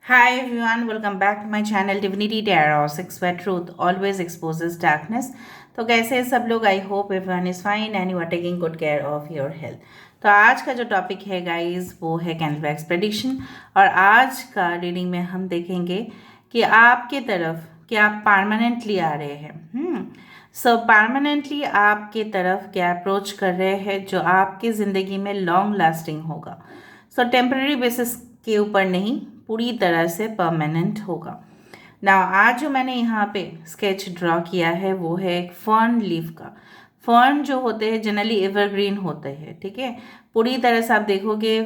Hi everyone, welcome back to my channel Divinity Tarot 6 where truth always exposes darkness। तो कैसे हैं सब लोग? I hope everyone is fine and you are taking good care of your health. तो आज का जो topic है गाइस वो है कैंडलबैक्स प्रेडिक्शन। और आज का रीडिंग में हम देखेंगे कि आपके तरफ क्या परमानेंटली आ रहे हैं। सो परमानेंटली आपके तरफ क्या अप्रोच कर रहे हैं जो आपकी ज़िंदगी में लॉन्ग लास्टिंग होगा। सो टेम्पररी बेसिस के ऊपर नहीं, पूरी तरह से परमानेंट होगा ना। आज जो मैंने यहाँ पे स्केच ड्रॉ किया है वो है एक फर्न लीफ का। फर्न जो होते हैं जनरली एवरग्रीन होते हैं, ठीक है। पूरी तरह से आप देखोगे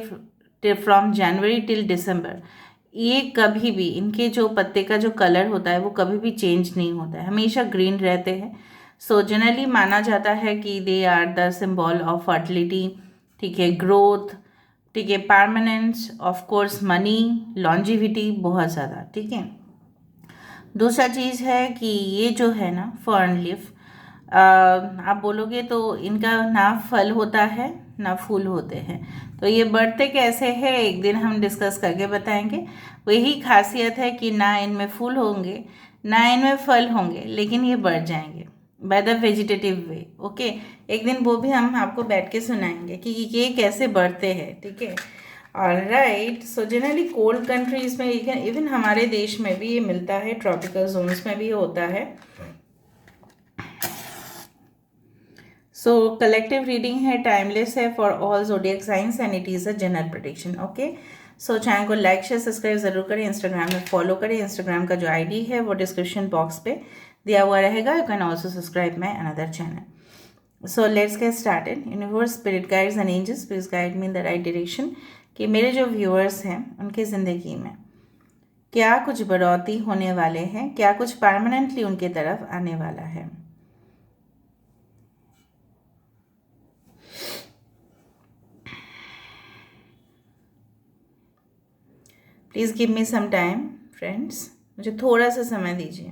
फ्रॉम जनवरी टिल दिसंबर ये कभी भी इनके जो पत्ते का जो कलर होता है वो कभी भी चेंज नहीं होता है, हमेशा ग्रीन रहते हैं। सो जनरली माना जाता है कि they are the symbol of fertility, ठीक है, ग्रोथ, ठीक है, permanence, of course money, longevity, बहुत ज़्यादा, ठीक है। दूसरा चीज़ है कि ये जो है ना फर्न लीफ, आप बोलोगे तो इनका ना फल होता है ना फूल होते हैं। तो ये बढ़ते कैसे हैं एक दिन हम डिस्कस करके बताएंगे। वही खासियत है कि ना इनमें फूल होंगे ना इनमें फल होंगे, लेकिन ये बढ़ जाएंगे by the vegetative way. Okay, एक दिन वो भी हम आपको बैठ के सुनाएंगे कि ये कैसे बढ़ते हैं, ठीक है। Right, so generally cold countries में इवन हमारे देश में भी ये मिलता है, ट्रॉपिकल जोन्स में भी होता है। सो कलेक्टिव रीडिंग है, टाइमलेस है for all zodiac science and it is a general prediction. Okay, so channel को लाइक शेयर सब्सक्राइब जरूर करें, इंस्टाग्राम में फॉलो करें। इंस्टाग्राम का जो आईडी है वो डिस्क्रिप्शन बॉक्स पे दिया हुआ रहेगा। You can also subscribe my another channel. So let's get started. Universe, spirit guides and angels, please guide me in the right direction कि मेरे जो व्यूअर्स हैं उनकी ज़िंदगी में क्या कुछ बढ़ोतरी होने वाले हैं, क्या कुछ परमानेंटली उनके तरफ आने वाला है। Please give me some time friends, मुझे थोड़ा सा समय दीजिए।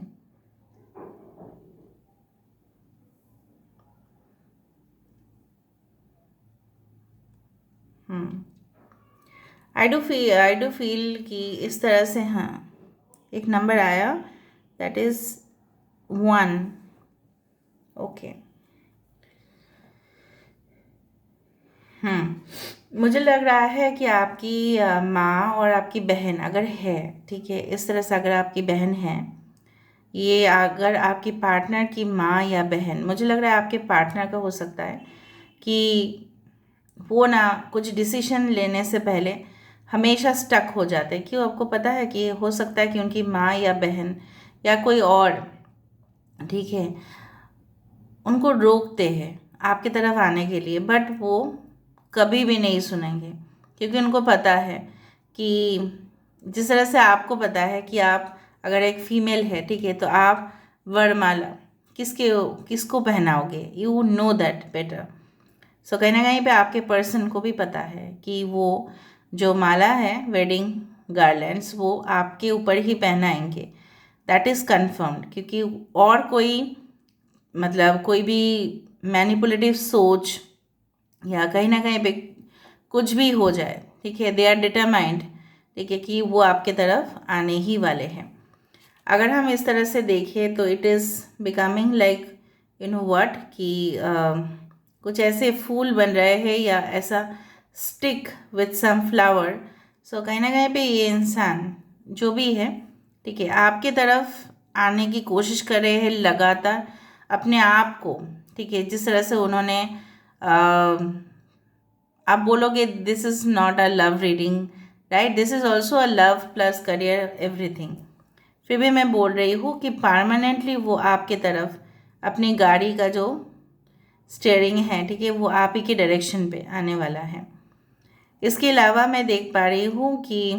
आई डू फील कि इस तरह से, हाँ, एक नंबर आया, दैट इज़ 1। ओके, मुझे लग रहा है कि आपकी माँ और आपकी बहन अगर है, ठीक है, इस तरह से अगर आपकी बहन है, ये अगर आपकी पार्टनर की माँ या बहन, मुझे लग रहा है आपके पार्टनर का हो सकता है कि वो ना कुछ डिसीजन लेने से पहले हमेशा स्टक हो जाते हैं। क्यों? आपको पता है कि हो सकता है कि उनकी माँ या बहन या कोई और, ठीक है, उनको रोकते हैं आपकी तरफ आने के लिए, बट वो कभी भी नहीं सुनेंगे क्योंकि उनको पता है कि जिस तरह से आपको पता है कि आप अगर एक फीमेल है, ठीक है, तो आप वरमाला किसके किसको पहनाओगे, यू नो दैट बेटर। सो कहीं ना कहीं पे आपके पर्सन को भी पता है कि वो जो माला है, वेडिंग गार्लैंड्स, वो आपके ऊपर ही पहनाएंगे। दैट इज़ कन्फर्म्ड, क्योंकि और कोई मतलब कोई भी मैनिपुलेटिव सोच या कहीं ना कहीं पे कुछ भी हो जाए, ठीक है, दे आर डिटरमाइंड, ठीक है, कि वो आपके तरफ आने ही वाले हैं। अगर हम इस तरह से देखें तो it is becoming like you know what कि कुछ ऐसे फूल बन रहे हैं या ऐसा स्टिक विथ सम फ्लावर। सो कहीं ना कहीं पे ये इंसान जो भी है, ठीक है, आपके तरफ आने की कोशिश कर रहे हैं लगातार अपने आप को, ठीक है, जिस तरह से उन्होंने आप बोलोगे this is not a love reading, right, this is also a love plus career everything. फिर भी मैं बोल रही हूँ कि परमानेंटली वो आपके तरफ अपनी गाड़ी का जो स्टेयरिंग है, ठीक है, वो आप ही के डायरेक्शन पे आने वाला है। इसके अलावा मैं देख पा रही हूँ कि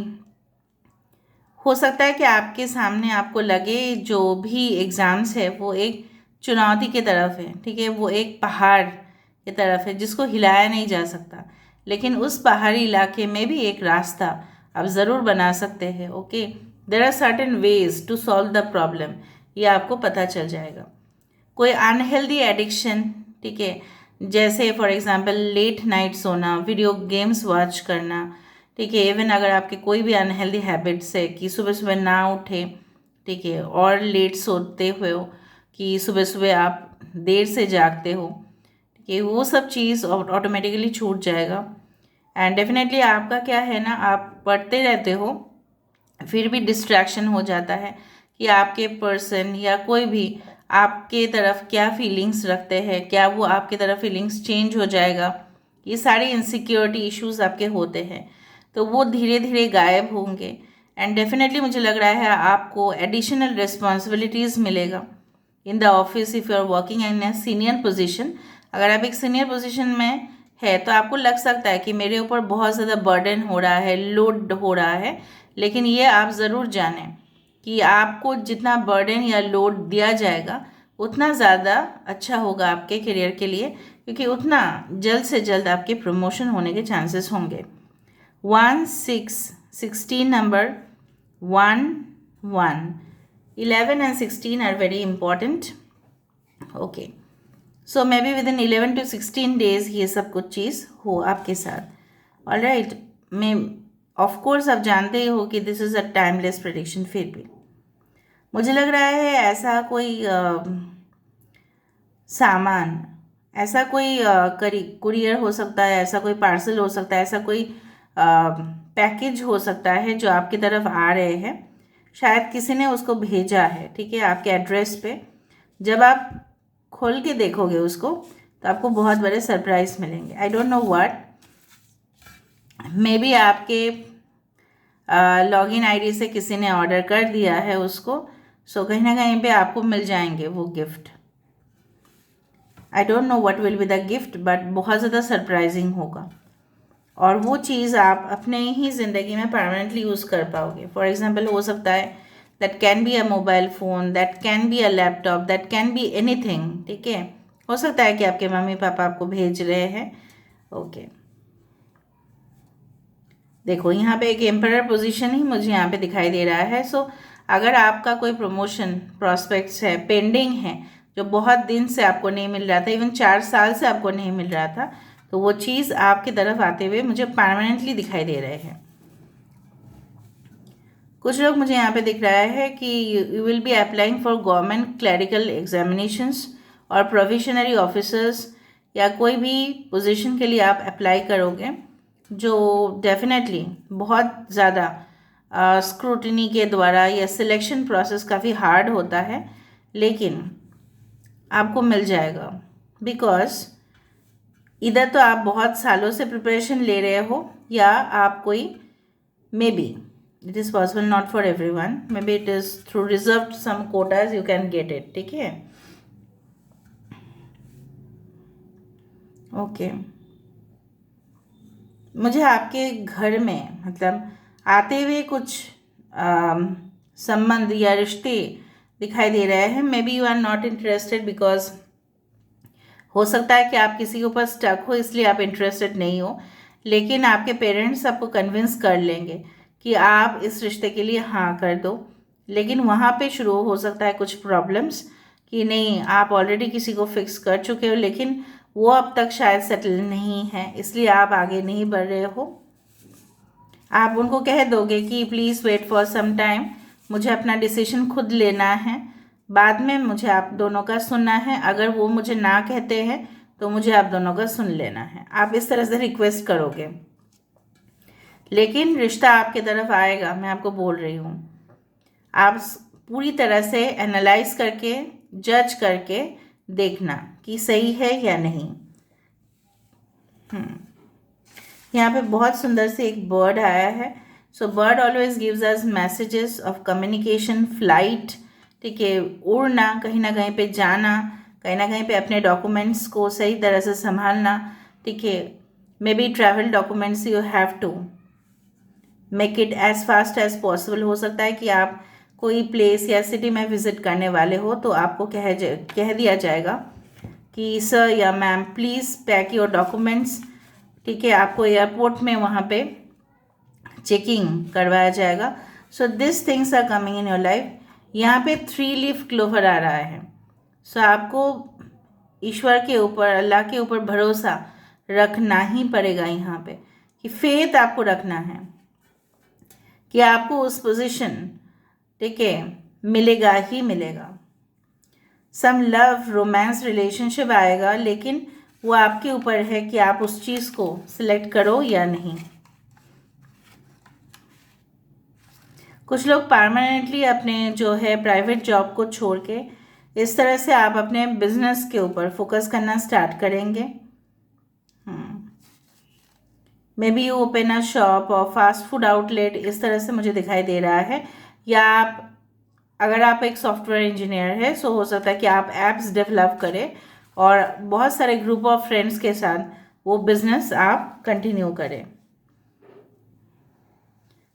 हो सकता है कि आपके सामने आपको लगे जो भी एग्ज़ाम्स है वो एक चुनौती की तरफ है, ठीक है, वो एक पहाड़ की तरफ है जिसको हिलाया नहीं जा सकता, लेकिन उस पहाड़ी इलाके में भी एक रास्ता आप ज़रूर बना सकते हैं। Okay, there are certain ways to solve the problem, ये आपको पता चल जाएगा। कोई अनहेल्दी एडिक्शन, ठीक है, जैसे फॉर एग्जांपल लेट नाइट सोना, वीडियो गेम्स वॉच करना, ठीक है। इवन अगर आपके कोई भी अनहेल्दी हैबिट्स है कि सुबह सुबह ना उठे, ठीक है, और लेट सोते हुए हो, कि सुबह सुबह आप देर से जागते हो, ठीक है, वो सब चीज़ ऑटोमेटिकली छूट जाएगा। एंड डेफिनेटली आपका क्या है ना, आप पढ़ते रहते हो फिर भी डिस्ट्रैक्शन हो जाता है कि आपके पर्सन या कोई भी आपके तरफ क्या फीलिंग्स रखते हैं, क्या वो आपके तरफ फीलिंग्स चेंज हो जाएगा, ये सारे इनसिक्योरिटी इश्यूज आपके होते हैं, तो वो धीरे धीरे गायब होंगे। एंड डेफिनेटली मुझे लग रहा है आपको एडिशनल रिस्पॉन्सिबिलिटीज़ मिलेगा in the office if you are working in a senior position. अगर आप एक सीनियर पोजीशन में है तो आपको लग सकता है कि मेरे ऊपर बहुत ज़्यादा बर्डन हो रहा है, लोड हो रहा है, लेकिन ये आप ज़रूर जानें कि आपको जितना बर्डन या लोड दिया जाएगा उतना ज़्यादा अच्छा होगा आपके करियर के लिए, क्योंकि उतना जल्द से जल्द आपके प्रमोशन होने के चांसेस होंगे। 16 number 1 11 and 16 are very important. Okay, so may be with in 11 to 16 days ये सब कुछ चीज़ हो आपके साथ। ऑलराइट, मैं ऑफ कोर्स आप जानते ही हो कि this is a timeless prediction, फिर भी मुझे लग रहा है ऐसा कोई सामान, ऐसा कोई कुरियर हो सकता है, ऐसा कोई पार्सल हो सकता है, ऐसा कोई पैकेज हो सकता है जो आपकी तरफ आ रहे हैं। शायद किसी ने उसको भेजा है, ठीक है, आपके एड्रेस पे। जब आप खोल के देखोगे उसको तो आपको बहुत बड़े सरप्राइज मिलेंगे। I don't know what, may be आपके लॉगिन आईडी से किसी ने ऑर्डर कर दिया है उसको, सो कहीं ना कहीं पे आपको मिल जाएंगे वो gift. I don't know what will be the gift, but बहुत ज़्यादा सरप्राइजिंग होगा और वो चीज़ आप अपने ही ज़िंदगी में परमानेंटली यूज़ कर पाओगे। फॉर एग्जाम्पल हो सकता है that can be a mobile phone, that can be a laptop, that can be anything, ठीक है। हो सकता है कि आपके मम्मी पापा आपको भेज रहे हैं। ओके, देखो यहाँ पे एक एम्परर पोजीशन ही मुझे यहाँ पे दिखाई दे रहा है। सो अगर आपका कोई प्रमोशन प्रॉस्पेक्ट्स है, पेंडिंग है, जो बहुत दिन से आपको नहीं मिल रहा था, इवन 4 साल से आपको नहीं मिल रहा था, तो वो चीज़ आपकी तरफ आते हुए मुझे परमानेंटली दिखाई दे रहे हैं। कुछ लोग मुझे यहाँ पे दिख रहा है कि you will be applying for government clerical examinations और प्रोविशनरी ऑफिसर्स, या कोई भी पोजीशन के लिए आप अप्लाई करोगे जो डेफिनेटली बहुत ज़्यादा स्क्रूटनी के द्वारा, या सिलेक्शन प्रोसेस काफ़ी हार्ड होता है, लेकिन आपको मिल जाएगा। बिकॉज इधर तो आप बहुत सालों से प्रिपरेशन ले रहे हो, या आप कोई maybe it is possible, not for every one, maybe it is through reserve some quotas you can get it, ठीक है। ओके, मुझे आपके घर में मतलब आते हुए कुछ संबंध या रिश्ते दिखाई दे रहे हैं। Maybe you are not interested because हो सकता है कि आप किसी के ऊपर स्टक हो, इसलिए आप इंटरेस्टेड नहीं हो, लेकिन आपके पेरेंट्स आपको कन्विंस कर लेंगे कि आप इस रिश्ते के लिए हाँ कर दो। लेकिन वहाँ पे शुरू हो सकता है कुछ प्रॉब्लम्स कि नहीं, आप ऑलरेडी किसी को फिक्स कर चुके हो, लेकिन वो अब तक शायद सेटल नहीं है, इसलिए आप आगे नहीं बढ़ रहे हो। आप उनको कह दोगे कि please wait for some time, मुझे अपना डिसीजन खुद लेना है, बाद में मुझे आप दोनों का सुनना है। अगर वो मुझे ना कहते हैं तो मुझे आप दोनों का सुन लेना है। आप इस तरह से रिक्वेस्ट करोगे, लेकिन रिश्ता आपके तरफ आएगा, मैं आपको बोल रही हूँ। आप पूरी तरह से एनालाइज करके, जज करके देखना कि सही है या नहीं। यहाँ पे बहुत सुंदर से एक बर्ड आया है। So bird always gives us messages of communication, flight, ठीक है, उड़ना, कहीं ना कहीं पे जाना, कहीं ना कहीं पे अपने डॉक्यूमेंट्स को सही तरह से संभालना, ठीक है। Maybe travel documents you have to make it as fast as possible. हो सकता है कि आप कोई प्लेस या सिटी में विजिट करने वाले हो तो आपको कह दिया जाएगा कि सर या ma'am please pack your documents, ठीक है। आपको एयरपोर्ट में वहाँ पे चेकिंग करवाया जाएगा। So this things are coming in your life. यहाँ पे 3 लीफ क्लोवर आ रहा है। सो आपको ईश्वर के ऊपर, अल्लाह के ऊपर भरोसा रखना ही पड़ेगा यहाँ पे, कि फेथ आपको रखना है कि आपको उस पोजीशन, ठीक है, मिलेगा ही मिलेगा। सम लव रोमांस रिलेशनशिप आएगा, लेकिन वो आपके ऊपर है कि आप उस चीज़ को सिलेक्ट करो या नहीं। कुछ लोग परमानेंटली अपने जो है प्राइवेट जॉब को छोड़ के इस तरह से आप अपने बिजनेस के ऊपर फोकस करना स्टार्ट करेंगे। May be you open a shop और फास्ट फूड आउटलेट, इस तरह से मुझे दिखाई दे रहा है। या आप, अगर आप एक सॉफ्टवेयर इंजीनियर है, सो हो सकता है कि आप एप्स डेवलप करें और बहुत सारे ग्रुप ऑफ फ्रेंड्स के साथ वो बिजनेस आप कंटिन्यू करें।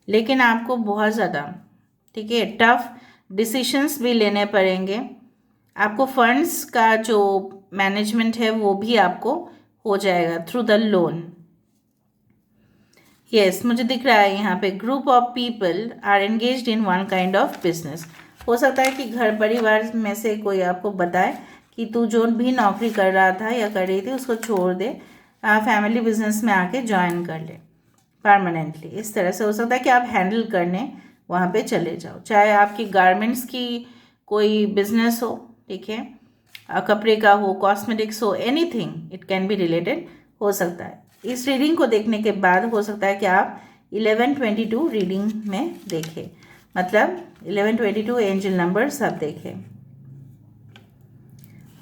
लेकिन आपको बहुत ज़्यादा, ठीक है, टफ डिसीशंस भी लेने पड़ेंगे। आपको फंड्स का जो मैनेजमेंट है वो भी आपको हो जाएगा थ्रू द लोन। यस, मुझे दिख रहा है यहाँ पे group of people are engaged in one kind of business. हो सकता है कि घर परिवार में से कोई आपको बताए कि तू जो भी नौकरी कर रहा था या कर रही थी उसको छोड़ दे, फैमिली बिजनेस में आके ज्वाइन कर ले परमानेंटली। इस तरह से हो सकता है कि आप हैंडल करने वहाँ पे चले जाओ। चाहे आपकी गारमेंट्स की कोई बिजनेस हो, ठीक है, कपड़े का हो, कॉस्मेटिक्स हो, anything it can be related हो सकता है। इस रीडिंग को देखने के बाद हो सकता है कि आप 1122 रीडिंग में देखें, मतलब 1122 एंजल नंबर सब देखें।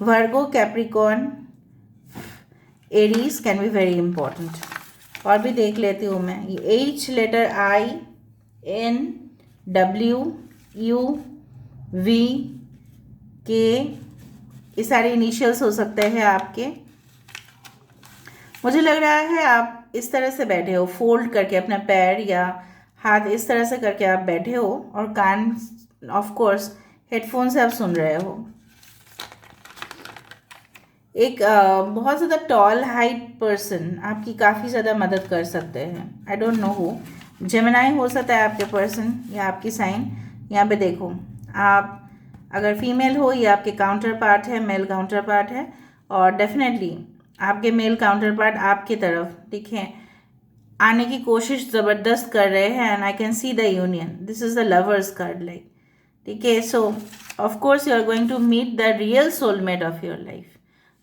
Virgo, Capricorn, Aries can be very important. और भी देख लेती हूँ मैं। ये H letter, I N W U V K, ये सारे इनिशियल्स हो सकते हैं आपके। मुझे लग रहा है आप इस तरह से बैठे हो, फोल्ड करके अपना पैर या हाथ इस तरह से करके आप बैठे हो और कान, ऑफ कोर्स हेडफोन से आप सुन रहे हो। एक बहुत ज़्यादा टॉल हाइट पर्सन आपकी काफ़ी ज़्यादा मदद कर सकते हैं। I don't know who, Gemini हो सकता है आपके पर्सन या आपकी साइन। यहाँ पे देखो, आप अगर फीमेल हो, ये आपके काउंटर पार्ट है, मेल काउंटर पार्ट है, और डेफिनेटली आपके मेल काउंटर पार्ट आपकी तरफ, ठीक है, आने की कोशिश ज़बरदस्त कर रहे हैं। And I can see the union, this is the lovers card, like, ठीक है। So of course you are going to meet the real soulmate of your life,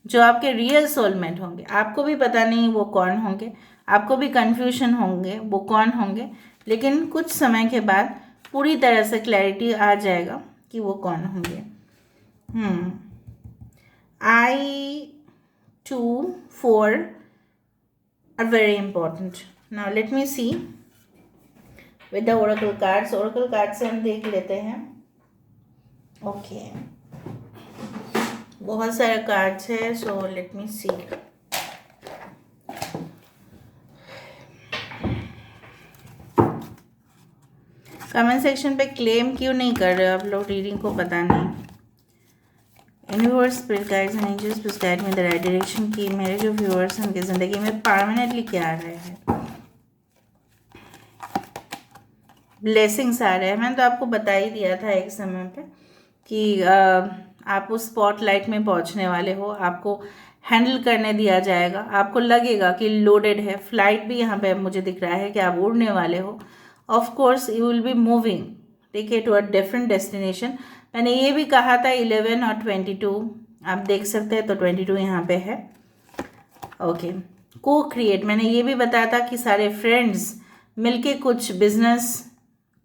जो आपके रियल सोलमेट होंगे। आपको भी पता नहीं वो कौन होंगे, आपको भी कन्फ्यूजन होंगे वो कौन होंगे, लेकिन कुछ समय के बाद पूरी तरह से क्लैरिटी आ जाएगा कि वो कौन होंगे। I, 2, 4 are very important. Now let me see with the oracle cards. Oracle cards से हम देख लेते हैं। ओके, बहुत सारे कार्ड्स है, सो लेट मी सी। कमेंट सेक्शन पे क्लेम क्यों नहीं कर रहे हो आप लोग रीडिंग को, पता नहीं। Universe, spirit guides and angels please guide me the right direction की मेरे जो व्यूअर्स हैं उनकी ज़िंदगी में परमानेंटली क्या आ रहे हैं, ब्लेसिंग्स आ रहे हैं। मैंने तो आपको बता ही दिया था एक समय पे कि आप उस स्पॉटलाइट में पहुंचने वाले हो, आपको हैंडल करने दिया जाएगा, आपको लगेगा कि लोडेड है। फ्लाइट भी यहाँ पे मुझे दिख रहा है कि आप उड़ने वाले हो। Of course you will be moving, ठीक है, टू अ डिफरेंट डेस्टिनेशन। मैंने ये भी कहा था 11 और 22 आप देख सकते हैं, तो 22 यहाँ पे है। ओके, को क्रिएट, मैंने ये भी बताया था कि सारे फ्रेंड्स मिलके कुछ बिजनेस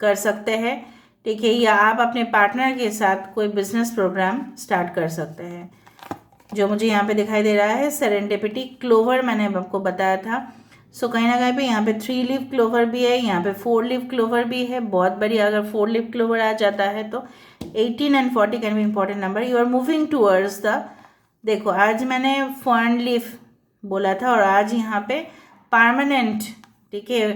कर सकते हैं, ठीक है, या आप अपने पार्टनर के साथ कोई बिजनेस प्रोग्राम स्टार्ट कर सकते हैं। जो मुझे यहाँ पे दिखाई दे रहा है सेरेंडिपिटी क्लोवर, मैंने आपको बताया था। सो कहीं ना कहीं पे यहाँ पे 3 लीफ क्लोवर भी है, यहाँ पे 4 लीफ क्लोवर भी है। बहुत बड़ी अगर 4 लीफ क्लोवर आ जाता है तो 18 and 40 can be important number. You are moving towards the, देखो आज मैंने फर्न लीफ बोला था और आज यहाँ पे परमानेंट, ठीक है,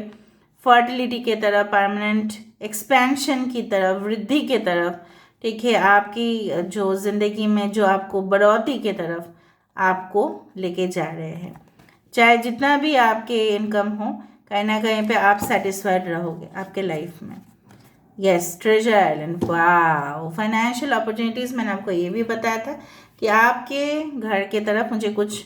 फर्टिलिटी के तरफ, परमानेंट एक्सपेंशन की तरफ, वृद्धि के तरफ, ठीक है, आपकी जो ज़िंदगी में जो आपको बढ़ोतरी के तरफ आपको लेके जा रहे हैं। चाहे जितना भी आपके इनकम हो, कहीं ना कहीं पे आप सेटिस्फाइड रहोगे आपके लाइफ में। यस, ट्रेजर आइलैंड, वाह, फाइनेंशियल अपॉर्चुनिटीज़, मैंने आपको ये भी बताया था कि आपके घर के तरफ मुझे कुछ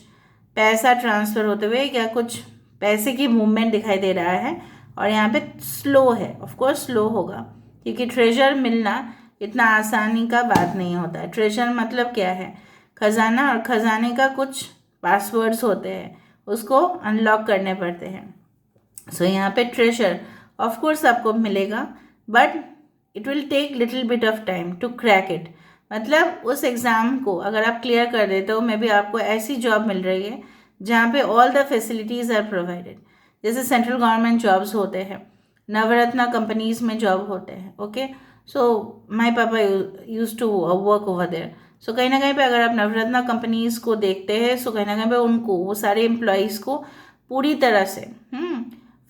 पैसा ट्रांसफ़र होते हुए या कुछ पैसे की मूवमेंट दिखाई दे रहा है, और यहाँ पे स्लो है, ऑफ कोर्स स्लो होगा क्योंकि ट्रेजर मिलना इतना आसानी का बात नहीं होता है। ट्रेजर मतलब क्या है? खजाना, और खजाने का कुछ पासवर्ड्स होते हैं, उसको अनलॉक करने पड़ते हैं। सो यहाँ पे ट्रेजर ऑफ कोर्स आपको मिलेगा, but it will take little bit of time to crack it. मतलब उस एग्ज़ाम को अगर आप क्लियर कर देते हो, मे बी आपको ऐसी जॉब मिल रही है जहाँ पे all the facilities are provided. जैसे सेंट्रल गवर्नमेंट जॉब्स होते हैं, नवरत्ना कंपनीज में जॉब होते हैं। Okay, so my papa use to work over there. So कहीं ना कहीं पे अगर आप नवरत्ना कंपनीज को देखते हैं, सो कहीं ना कहीं पे उनको, वो सारे एम्प्लॉयज़ को पूरी तरह से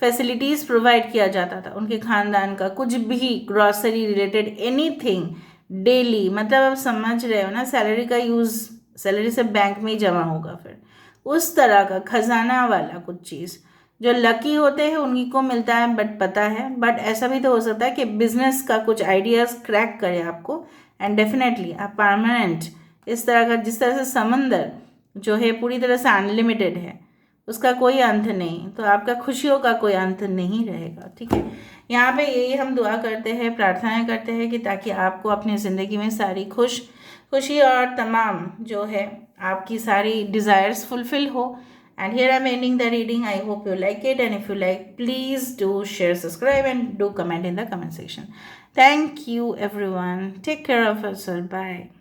फैसिलिटीज़ प्रोवाइड किया जाता था। उनके खानदान का कुछ भी ग्रॉसरी रिलेटेड एनीथिंग डेली, मतलब आप समझ रहे हो ना, सैलरी का यूज़, सैलरी से बैंक में ही जमा होगा। फिर उस तरह का खजाना वाला कुछ चीज़ जो लकी होते हैं उन्हीं को मिलता है, बट पता है, बट ऐसा भी तो हो सकता है कि बिजनेस का कुछ आइडियाज़ क्रैक करे आपको, एंड डेफिनेटली आप परमानेंट इस तरह का, जिस तरह से समंदर जो है पूरी तरह से अनलिमिटेड है, उसका कोई अंत नहीं, तो आपका खुशियों का कोई अंत नहीं रहेगा। ठीक है, यहाँ पे यही हम दुआ करते हैं, प्रार्थनाएं करते हैं कि ताकि आपको अपनी ज़िंदगी में सारी खुशी और तमाम जो है आपकी सारी डिज़ायर्स फुलफिल हो। And here I'm ending the reading. I hope you like it, and if you like, please do share, subscribe, and do comment in the comment section. Thank you everyone. Take care of yourself. Bye.